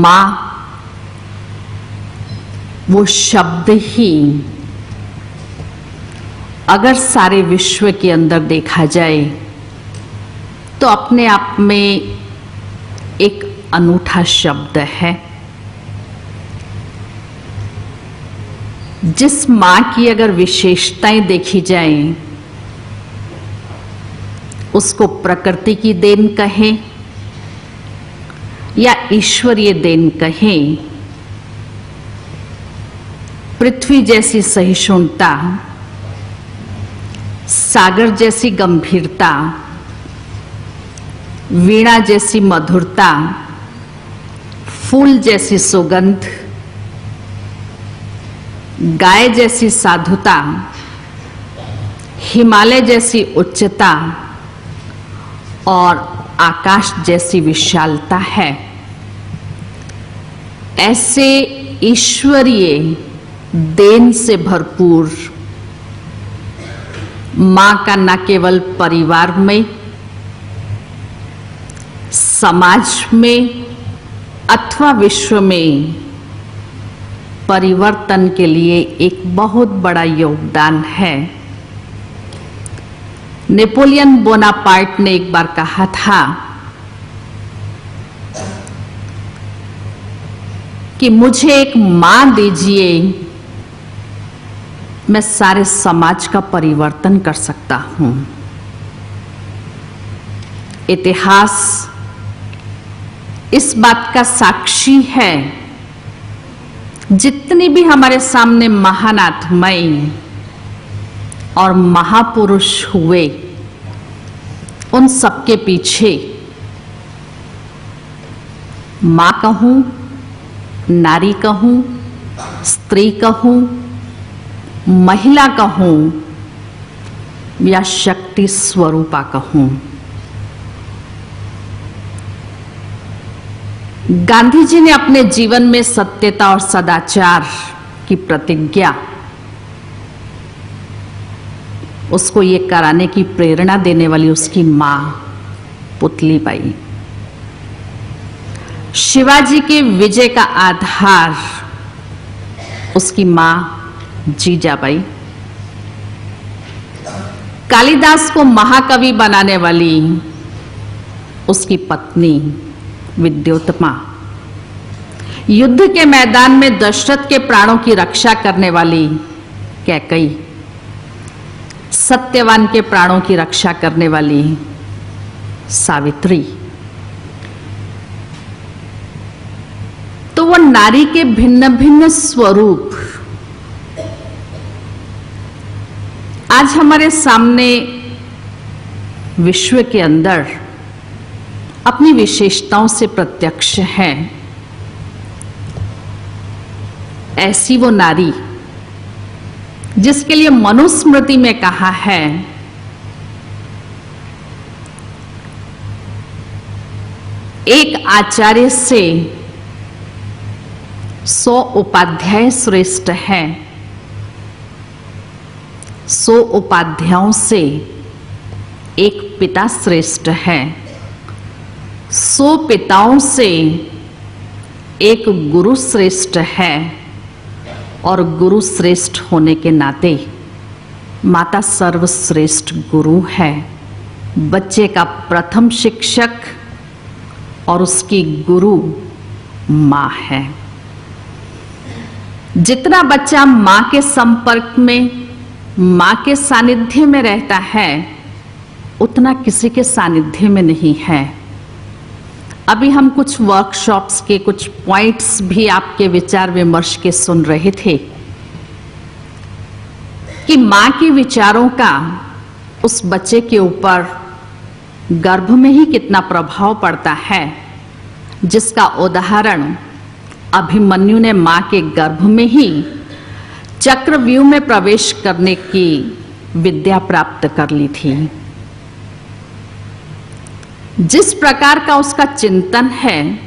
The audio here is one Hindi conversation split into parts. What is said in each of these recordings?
माँ वो शब्द ही अगर सारे विश्व के अंदर देखा जाए तो अपने आप में एक अनूठा शब्द है। जिस माँ की अगर विशेषताएं देखी जाएं, उसको प्रकृति की देन कहें या ईश्वरीय देन कहें, पृथ्वी जैसी सहिष्णुता, सागर जैसी गंभीरता, वीणा जैसी मधुरता, फूल जैसी सुगंध, गाय जैसी साधुता, हिमालय जैसी उच्चता और आकाश जैसी विशालता है। ऐसे ईश्वरीय देन से भरपूर मां का न केवल परिवार में, समाज में अथवा विश्व में परिवर्तन के लिए एक बहुत बड़ा योगदान है। नेपोलियन बोनापार्ट ने एक बार कहा था कि मुझे एक मां दीजिए, मैं सारे समाज का परिवर्तन कर सकता हूं। इतिहास इस बात का साक्षी है। जितनी भी हमारे सामने महान आत्माएं और महापुरुष हुए, उन सबके पीछे मां कहूं, नारी कहूं, स्त्री कहूं, महिला कहूं या शक्ति स्वरूपा कहूं, गांधी जी ने अपने जीवन में सत्यता और सदाचार की प्रतिज्ञा उसको ये कराने की प्रेरणा देने वाली उसकी मां पुतलीबाई। शिवाजी के विजय का आधार उसकी मां जीजाबाई। कालिदास को महाकवि बनाने वाली उसकी पत्नी विद्योत्तमा। युद्ध के मैदान में दशरथ के प्राणों की रक्षा करने वाली कैकई। सत्यवान के प्राणों की रक्षा करने वाली सावित्री। तो वो नारी के भिन्न भिन्न स्वरूप आज हमारे सामने विश्व के अंदर अपनी विशेषताओं से प्रत्यक्ष है। ऐसी वो नारी जिसके लिए मनुस्मृति में कहा है एक आचार्य से 100 उपाध्याय श्रेष्ठ है, 100 उपाध्यायों से एक पिता श्रेष्ठ है, 100 पिताओं से एक गुरु श्रेष्ठ है और गुरु श्रेष्ठ होने के नाते माता सर्वश्रेष्ठ गुरु है। बच्चे का प्रथम शिक्षक और उसकी गुरु मां है। जितना बच्चा मां के संपर्क में, मां के सानिध्य में रहता है, उतना किसी के सानिध्य में नहीं है। अभी हम कुछ वर्कशॉप्स के कुछ पॉइंट्स भी आपके विचार विमर्श के सुन रहे थे कि मां के विचारों का उस बच्चे के ऊपर गर्भ में ही कितना प्रभाव पड़ता है, जिसका उदाहरण अभिमन्यु ने मां के गर्भ में ही चक्रव्यूह में प्रवेश करने की विद्या प्राप्त कर ली थी। जिस प्रकार का उसका चिंतन है,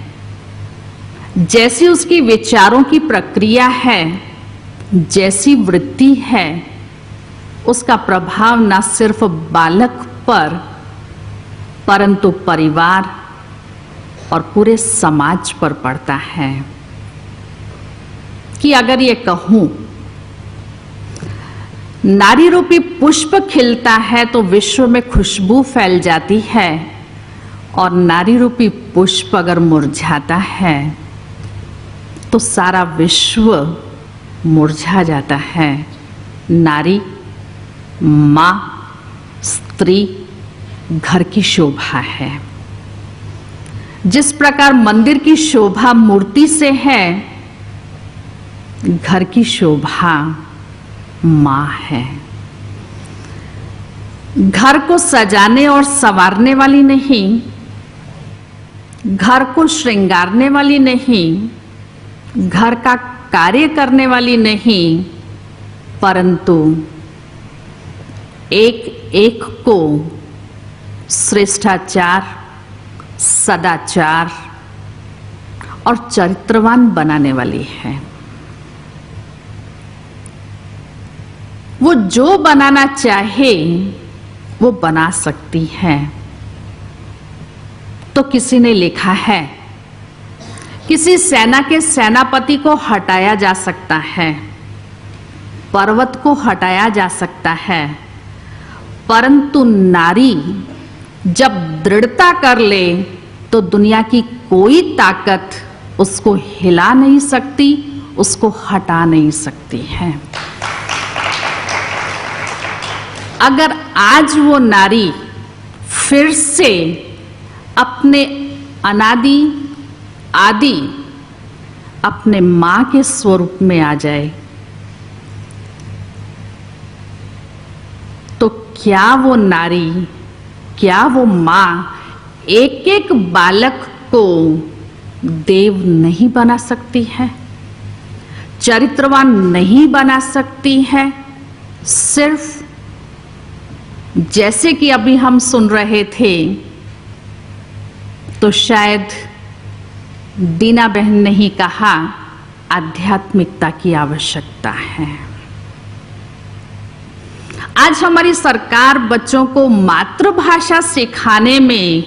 जैसी उसकी विचारों की प्रक्रिया है, जैसी वृत्ति है, उसका प्रभाव न सिर्फ बालक पर परंतु परिवार, और पूरे समाज पर पड़ता है। कि अगर ये कहूं, नारी रूपी पुष्प खिलता है तो विश्व में खुशबू फैल जाती है, और नारी रूपी पुष्प अगर मुरझाता है तो सारा विश्व मुरझा जाता है। नारी, मां, स्त्री घर की शोभा है। जिस प्रकार मंदिर की शोभा मूर्ति से है, घर की शोभा मां है। घर को सजाने और संवारने वाली नहीं, घर को श्रृंगारने वाली नहीं, घर का कार्य करने वाली नहीं, परंतु एक एक को श्रेष्ठाचार, सदाचार और चरित्रवान बनाने वाली है। वो जो बनाना चाहे वो बना सकती है। तो किसी ने लिखा है, किसी सेना के सेनापति को हटाया जा सकता है, पर्वत को हटाया जा सकता है, परंतु नारी जब दृढ़ता कर ले तो दुनिया की कोई ताकत उसको हिला नहीं सकती, उसको हटा नहीं सकती है। अगर आज वो नारी फिर से अपने अनादि आदि अपने मां के स्वरूप में आ जाए, तो क्या वो नारी, क्या वो मां एक एक बालक को देव नहीं बना सकती है, चरित्रवान नहीं बना सकती है? सिर्फ जैसे कि अभी हम सुन रहे थे, तो शायद दीना बहन ने ही कहा, आध्यात्मिकता की आवश्यकता है। आज हमारी सरकार बच्चों को मातृभाषा सिखाने में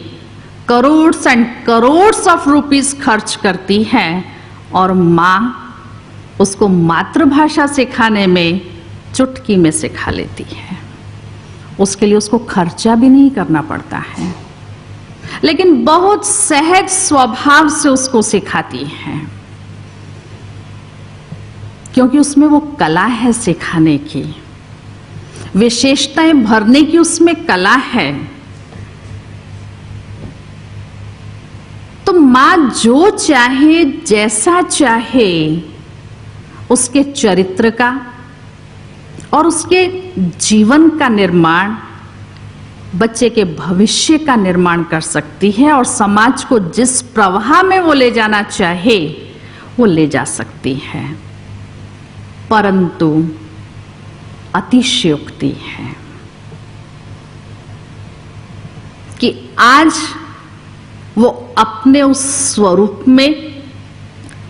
crores and crores of rupees खर्च करती है, और मां उसको मातृभाषा सिखाने में चुटकी में सिखा लेती है। उसके लिए उसको खर्चा भी नहीं करना पड़ता है, लेकिन बहुत सहज स्वभाव से उसको सिखाती है, क्योंकि उसमें वो कला है सिखाने की, विशेषताएं भरने की उसमें कला है। तो मां जो चाहे, जैसा चाहे, उसके चरित्र का और उसके जीवन का निर्माण, बच्चे के भविष्य का निर्माण कर सकती है, और समाज को जिस प्रवाह में वो ले जाना चाहे वो ले जा सकती है। परंतु अतिशयोक्ति है कि आज वो अपने उस स्वरूप में,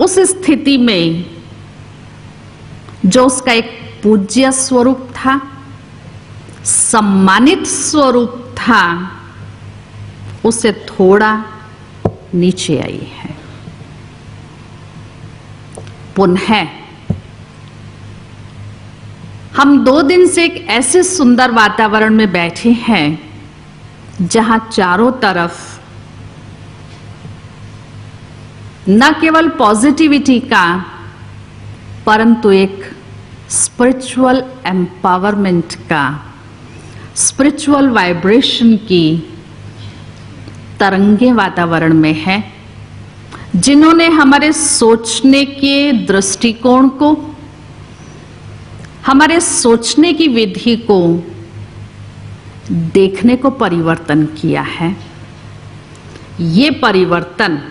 उस स्थिति में जो उसका एक पूज्य स्वरूप था, सम्मानित स्वरूप था, उसे थोड़ा नीचे आई है। पुनः हम 2 दिन से एक ऐसे सुंदर वातावरण में बैठे हैं जहां चारों तरफ न केवल पॉजिटिविटी का, परंतु एक स्पिरिचुअल एम्पावरमेंट का, स्पिरिचुअल वाइब्रेशन की तरंगे वातावरण में है, जिन्होंने हमारे सोचने के दृष्टिकोण को, हमारे सोचने की विधि को, देखने को परिवर्तन किया है। ये परिवर्तन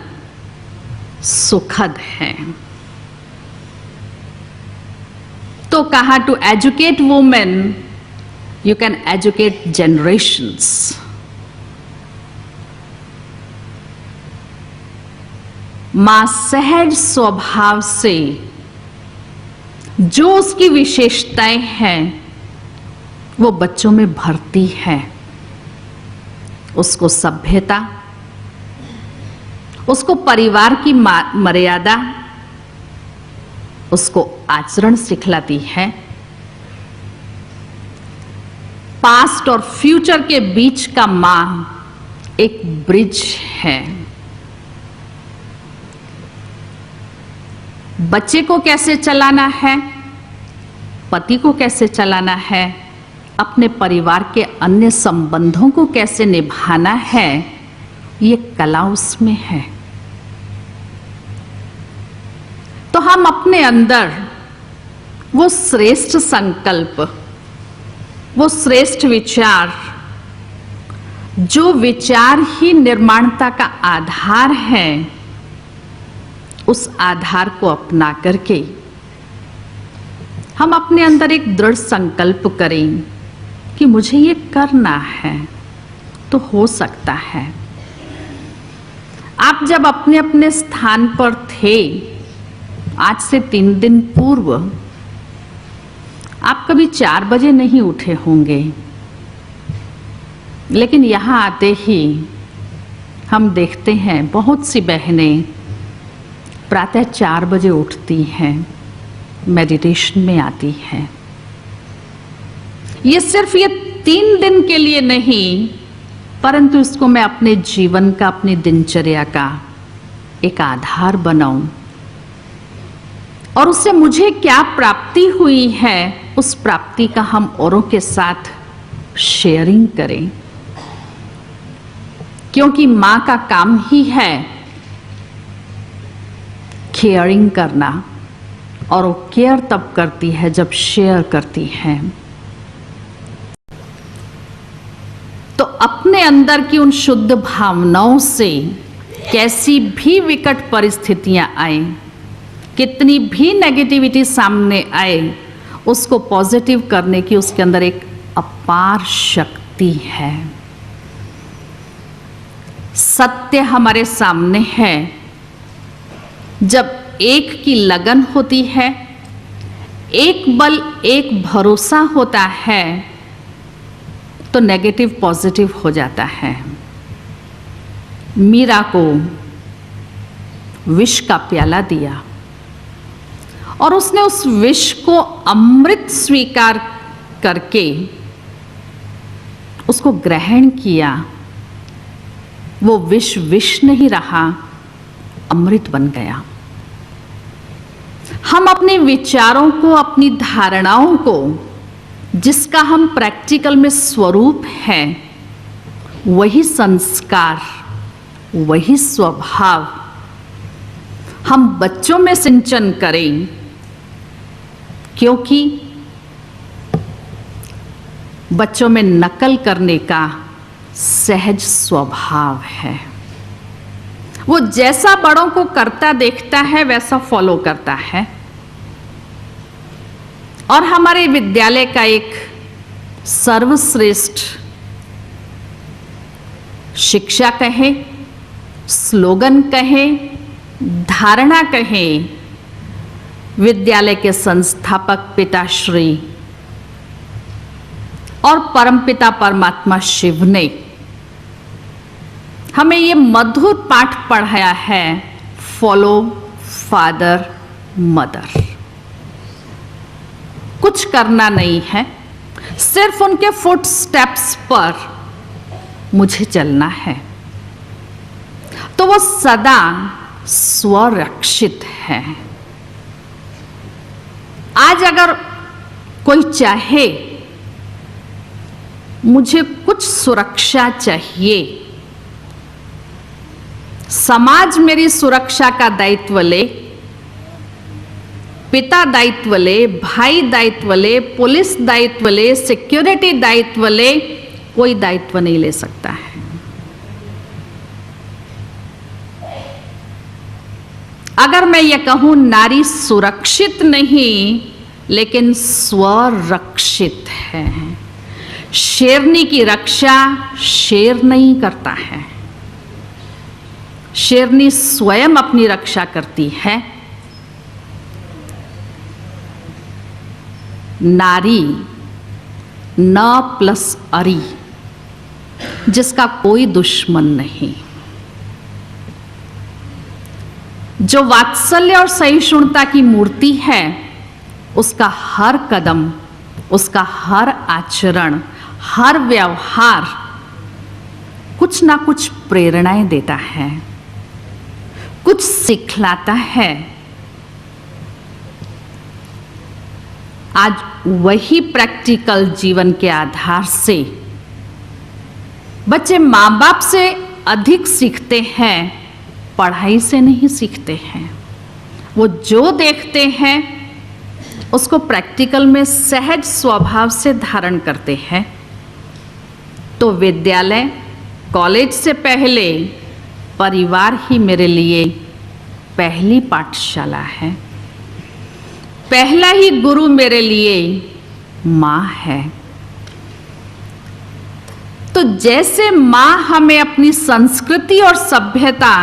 सुखद है। तो कहा, to educate women you can educate generations. मां सहज स्वभाव से जो उसकी विशेषताएं हैं वो बच्चों में भरती है। उसको सभ्यता, उसको परिवार की मर्यादा, उसको आचरण सिखलाती है। पास्ट और फ्यूचर के बीच का मां एक ब्रिज है। बच्चे को कैसे चलाना है, पति को कैसे चलाना है, अपने परिवार के अन्य संबंधों को कैसे निभाना है, ये कला उसमें है। तो हम अपने अंदर वो श्रेष्ठ संकल्प, वो श्रेष्ठ विचार, जो विचार ही निर्माणता का आधार है, उस आधार को अपना करके हम अपने अंदर एक दृढ़ संकल्प करें कि मुझे ये करना है, तो हो सकता है। आप जब अपने अपने स्थान पर थे, आज से 3 दिन पूर्व, आप कभी 4 बजे नहीं उठे होंगे, लेकिन यहां आते ही हम देखते हैं बहुत सी बहनें प्रातः 4 बजे उठती हैं, मेडिटेशन में आती हैं। ये सिर्फ ये 3 दिन के लिए नहीं, परंतु इसको मैं अपने जीवन का, अपनी दिनचर्या का एक आधार बनाऊं, और उससे मुझे क्या प्राप्ति हुई है, उस प्राप्ति का हम औरों के साथ शेयरिंग करें। क्योंकि मां का काम ही है केयरिंग करना, और वो केयर तब करती है जब शेयर करती है। तो अपने अंदर की उन शुद्ध भावनाओं से कैसी भी विकट परिस्थितियां आए, कितनी भी नेगेटिविटी सामने आए, उसको पॉजिटिव करने की उसके अंदर एक अपार शक्ति है। सत्य हमारे सामने है। जब एक की लगन होती है, एक बल, एक भरोसा होता है, तो नेगेटिव पॉजिटिव हो जाता है। मीरा को विष का प्याला दिया और उसने उस विष को अमृत स्वीकार करके उसको ग्रहण किया। वो विष विष नहीं रहा, अमृत बन गया। हम अपने विचारों को, अपनी धारणाओं को, जिसका हम प्रैक्टिकल में स्वरूप है, वही संस्कार, वही स्वभाव हम बच्चों में सिंचन करें, क्योंकि बच्चों में नकल करने का सहज स्वभाव है। वो जैसा बड़ों को करता देखता है, वैसा फॉलो करता है। और हमारे विद्यालय का एक सर्वश्रेष्ठ शिक्षा कहे, स्लोगन कहे, धारणा कहे, विद्यालय के संस्थापक पिताश्री और परमपिता परमात्मा शिव ने हमें ये मधुर पाठ पढ़ाया है, फॉलो फादर मदर। कुछ करना नहीं है, सिर्फ उनके फुट स्टेप्स पर मुझे चलना है। तो वो सदा स्वरक्षित है। आज अगर कोई चाहे मुझे कुछ सुरक्षा चाहिए, समाज मेरी सुरक्षा का दायित्व ले, पिता दायित्व ले, भाई दायित्व ले, पुलिस दायित्व ले, सिक्योरिटी दायित्व ले, कोई दायित्व नहीं ले सकता है। अगर मैं ये कहूं नारी सुरक्षित नहीं, लेकिन स्वरक्षित है। शेरनी की रक्षा शेर नहीं करता है, शेरनी स्वयं अपनी रक्षा करती है। नारी न प्लस अरी, जिसका कोई दुश्मन नहीं। जो वात्सल्य और सहिष्णुता की मूर्ति है, उसका हर कदम, उसका हर आचरण, हर व्यवहार कुछ ना कुछ प्रेरणाएं देता है, कुछ सिखलाता है। आज वही प्रैक्टिकल जीवन के आधार से बच्चे माँ बाप से अधिक सीखते हैं, पढ़ाई से नहीं सीखते हैं। वो जो देखते हैं उसको प्रैक्टिकल में सहज स्वभाव से धारण करते हैं। तो विद्यालय, कॉलेज से पहले परिवार ही मेरे लिए पहली पाठशाला है। पहला ही गुरु मेरे लिए माँ है। तो जैसे माँ हमें अपनी संस्कृति और सभ्यता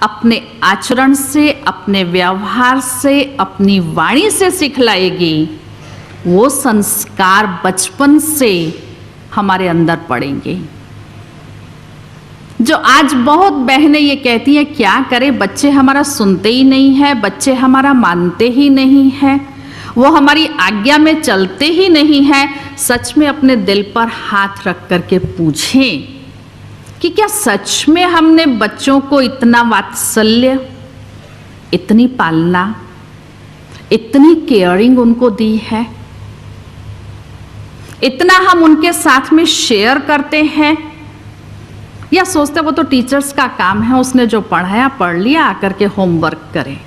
अपने आचरण से, अपने व्यवहार से, अपनी वाणी से सिखलाएगी, वो संस्कार बचपन से हमारे अंदर पड़ेंगे। जो आज बहुत बहनें ये कहती हैं, क्या करें, बच्चे हमारा सुनते ही नहीं है, बच्चे हमारा मानते ही नहीं है, वो हमारी आज्ञा में चलते ही नहीं है। सच में अपने दिल पर हाथ रख करके पूछें कि क्या सच में हमने बच्चों को इतना वात्सल्य, इतनी पालना, इतनी केयरिंग उनको दी है, इतना हम उनके साथ में शेयर करते हैं, या सोचते वो तो टीचर्स का काम है, उसने जो पढ़ाया पढ़ लिया, आकर के होमवर्क करें।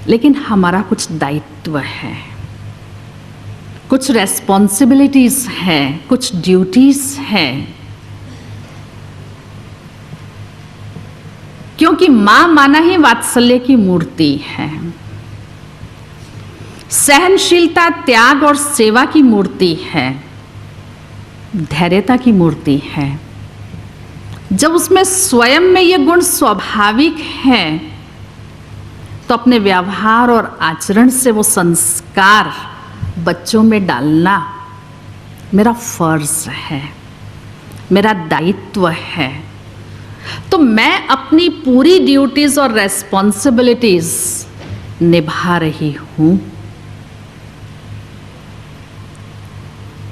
लेकिन हमारा कुछ दायित्व है, कुछ रेस्पॉन्सिबिलिटीज हैं, कुछ ड्यूटीज हैं। क्योंकि मां माना ही वात्सल्य की मूर्ति है, सहनशीलता, त्याग और सेवा की मूर्ति है, धैर्यता की मूर्ति है। जब उसमें स्वयं में ये गुण स्वाभाविक हैं, तो अपने व्यवहार और आचरण से वो संस्कार बच्चों में डालना मेरा फर्ज है, मेरा दायित्व है। तो मैं अपनी पूरी ड्यूटीज और रेस्पॉन्सिबिलिटीज निभा रही हूं।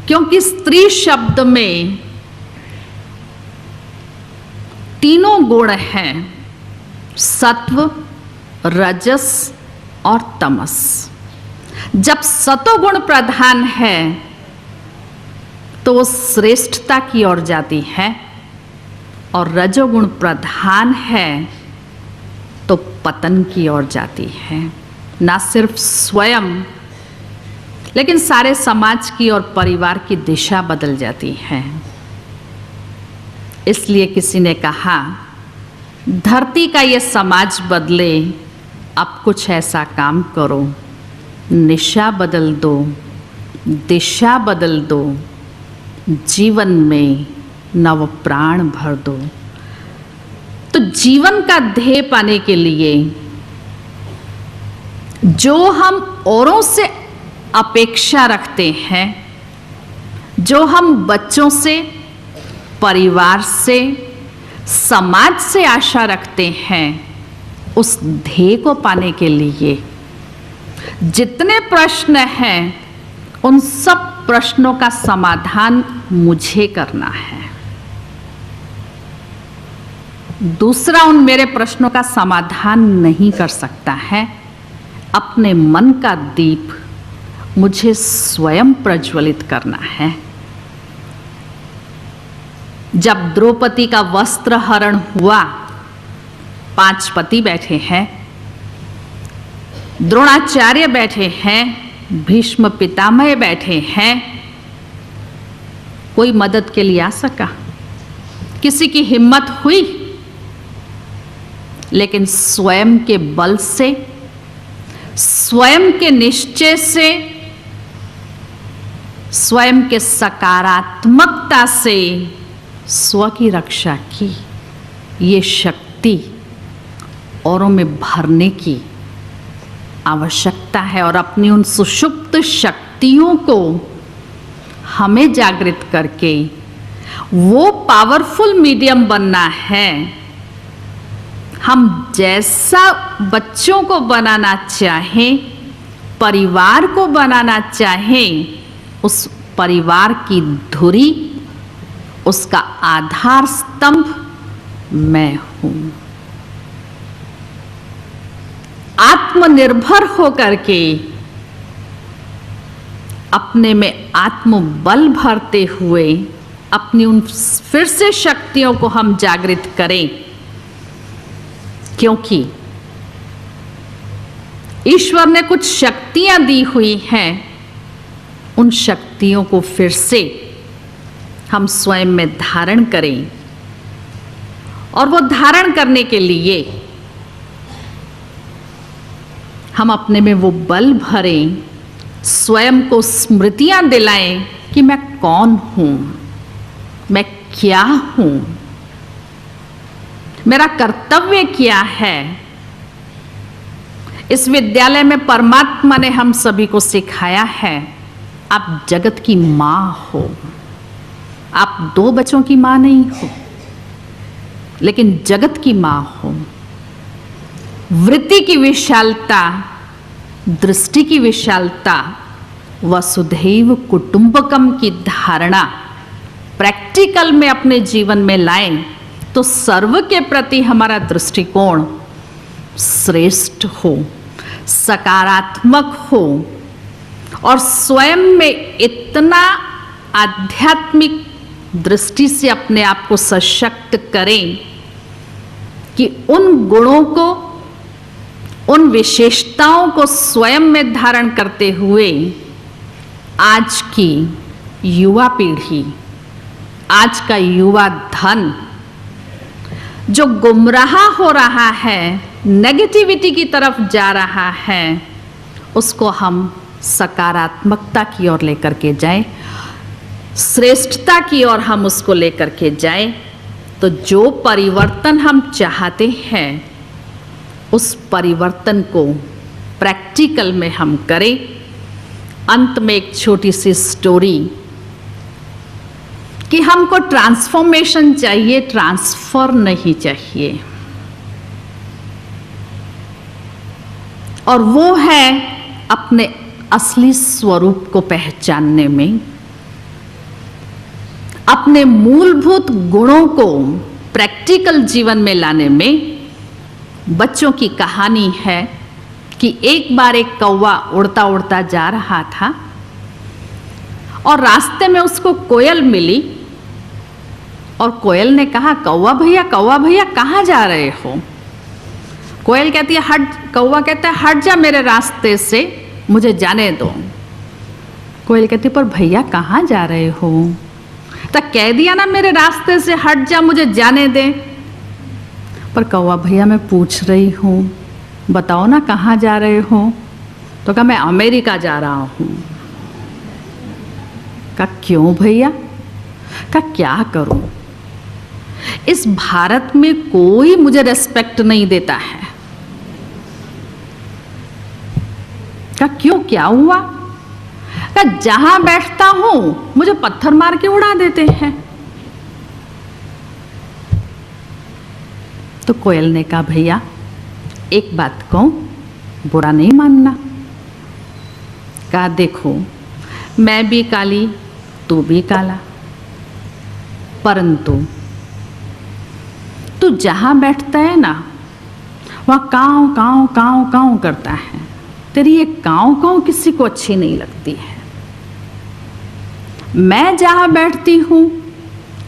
क्योंकि स्त्री शब्द में तीनों गुण हैं, सत्व, रजस और तमस। जब सतोगुण प्रधान है तो वो श्रेष्ठता की ओर जाती है, और रजोगुण प्रधान है तो पतन की ओर जाती है। ना सिर्फ स्वयं, लेकिन सारे समाज की और परिवार की दिशा बदल जाती है। इसलिए किसी ने कहा, धरती का ये समाज बदले, अब कुछ ऐसा काम करो, निशा बदल दो, दिशा बदल दो, जीवन में नव प्राण भर दो। तो जीवन का ध्येय पाने के लिए जो हम औरों से अपेक्षा रखते हैं, जो हम बच्चों से, परिवार से, समाज से आशा रखते हैं, उस ध्येय को पाने के लिए जितने प्रश्न हैं, उन सब प्रश्नों का समाधान मुझे करना है। दूसरा उन मेरे प्रश्नों का समाधान नहीं कर सकता है। अपने मन का दीप मुझे स्वयं प्रज्वलित करना है। जब द्रौपदी का वस्त्र हरण हुआ, 5 पति बैठे हैं, द्रोणाचार्य बैठे हैं, भीष्म पितामह बैठे हैं, कोई मदद के लिए आ सका? किसी की हिम्मत हुई? लेकिन स्वयं के बल से, स्वयं के निश्चय से, स्वयं के सकारात्मकता से स्व की रक्षा की। ये शक्ति औरों में भरने की आवश्यकता है, और अपनी उन सुषुप्त शक्तियों को हमें जागृत करके वो पावरफुल मीडियम बनना है हम जैसा बच्चों को बनाना चाहें, परिवार को बनाना चाहें, उस परिवार की धुरी, उसका आधार स्तंभ मैं हूं। आत्मनिर्भर होकर के अपने में आत्मबल भरते हुए अपनी उन फिर से शक्तियों को हम जागृत करें, क्योंकि ईश्वर ने कुछ शक्तियां दी हुई हैं। उन शक्तियों को फिर से हम स्वयं में धारण करें, और वो धारण करने के लिए हम अपने में वो बल भरें, स्वयं को स्मृतियां दिलाएं कि मैं कौन हूं, मैं क्या हूं, मेरा कर्तव्य क्या है। इस विद्यालय में परमात्मा ने हम सभी को सिखाया है, आप जगत की मां हो। आप 2 बच्चों की मां नहीं हो, लेकिन जगत की मां हो। वृत्ति की विशालता, दृष्टि की विशालता, वसुधैव कुटुंबकम की धारणा प्रैक्टिकल में अपने जीवन में लाएं, तो सर्व के प्रति हमारा दृष्टिकोण श्रेष्ठ हो, सकारात्मक हो, और स्वयं में इतना आध्यात्मिक दृष्टि से अपने आप को सशक्त करें कि उन गुणों को, उन विशेषताओं को स्वयं में धारण करते हुए आज की युवा पीढ़ी, आज का युवा धन जो गुमराह हो रहा है, नेगेटिविटी की तरफ जा रहा है, उसको हम सकारात्मकता की ओर लेकर के जाएं, श्रेष्ठता की ओर हम उसको लेकर के जाएं। तो जो परिवर्तन हम चाहते हैं, उस परिवर्तन को प्रैक्टिकल में हम करें। अंत में एक छोटी सी स्टोरी कि हमको ट्रांसफॉर्मेशन चाहिए, ट्रांसफर नहीं चाहिए, और वो है अपने असली स्वरूप को पहचानने में, अपने मूलभूत गुणों को प्रैक्टिकल जीवन में लाने में। बच्चों की कहानी है कि एक बार एक कौवा उड़ता उड़ता जा रहा था, और रास्ते में उसको कोयल मिली, और कोयल ने कहा, कौवा भैया कहाँ जा रहे हो? कोयल कहती है हट, कौवा कहता है हट जा मेरे रास्ते से, मुझे जाने दो। कोयल कहती पर भैया कहाँ जा रहे हो? तो कह दिया ना मेरे रास्ते से हट जा, मुझे जाने दे। पर कौवा भैया मैं पूछ रही हूँ, बताओ ना कहाँ जा रहे हो? तो कहा मैं अमेरिका जा रहा हूँ। कहा क्यों भैया? कहा क्या करूँ, इस भारत में कोई मुझे रेस्पेक्ट नहीं देता है। कहा क्यों, क्या हुआ? कहा जहां बैठता हूं मुझे पत्थर मार के उड़ा देते हैं। तो कोयल ने कहा भैया एक बात कहूं, बुरा नहीं मानना। कहा देखो मैं भी काली, तू भी काला, परंतु तू जहां बैठता है ना, वहां कांव कांव कांव कांव करता है। तेरी ये कांव कांव किसी को अच्छी नहीं लगती है। मैं जहां बैठती हूं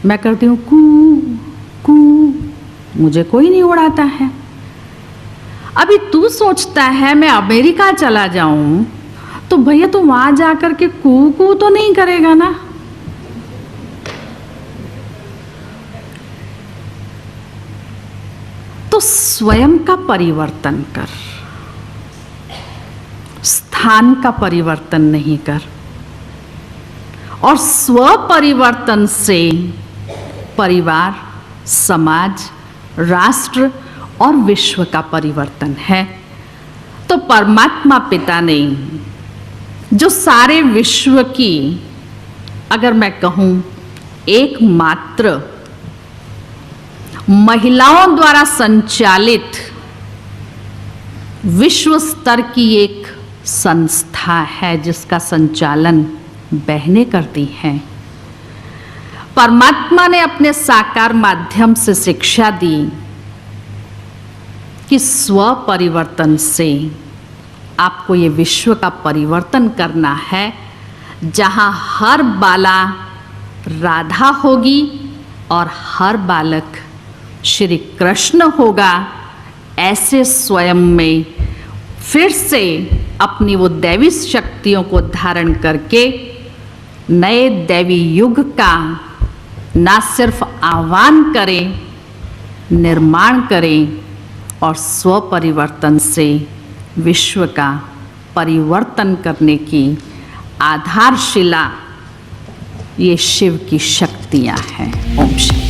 मैं करती हूं कू कू, मुझे कोई नहीं उड़ाता है। अभी तू सोचता है मैं अमेरिका चला जाऊं तो भैया तू वहां जाकर के कू कू तो नहीं करेगा ना। तो स्वयं का परिवर्तन कर, स्थान का परिवर्तन नहीं कर। और स्व परिवर्तन से परिवार, समाज, राष्ट्र और विश्व का परिवर्तन है। तो परमात्मा पिता ने जो सारे विश्व की, अगर मैं कहूं एकमात्र महिलाओं द्वारा संचालित विश्व स्तर की एक संस्था है जिसका संचालन बहनें करती हैं। परमात्मा ने अपने साकार माध्यम से शिक्षा दी कि स्व परिवर्तन से आपको ये विश्व का परिवर्तन करना है, जहाँ हर बाला राधा होगी और हर बालक श्री कृष्ण होगा। ऐसे स्वयं में फिर से अपनी वो दैवी शक्तियों को धारण करके नए दैवी युग का ना सिर्फ आह्वान करें, निर्माण करें और स्व परिवर्तन से विश्व का परिवर्तन करने की आधारशिला ये शिव की शक्तियाँ हैं। ओम शांति।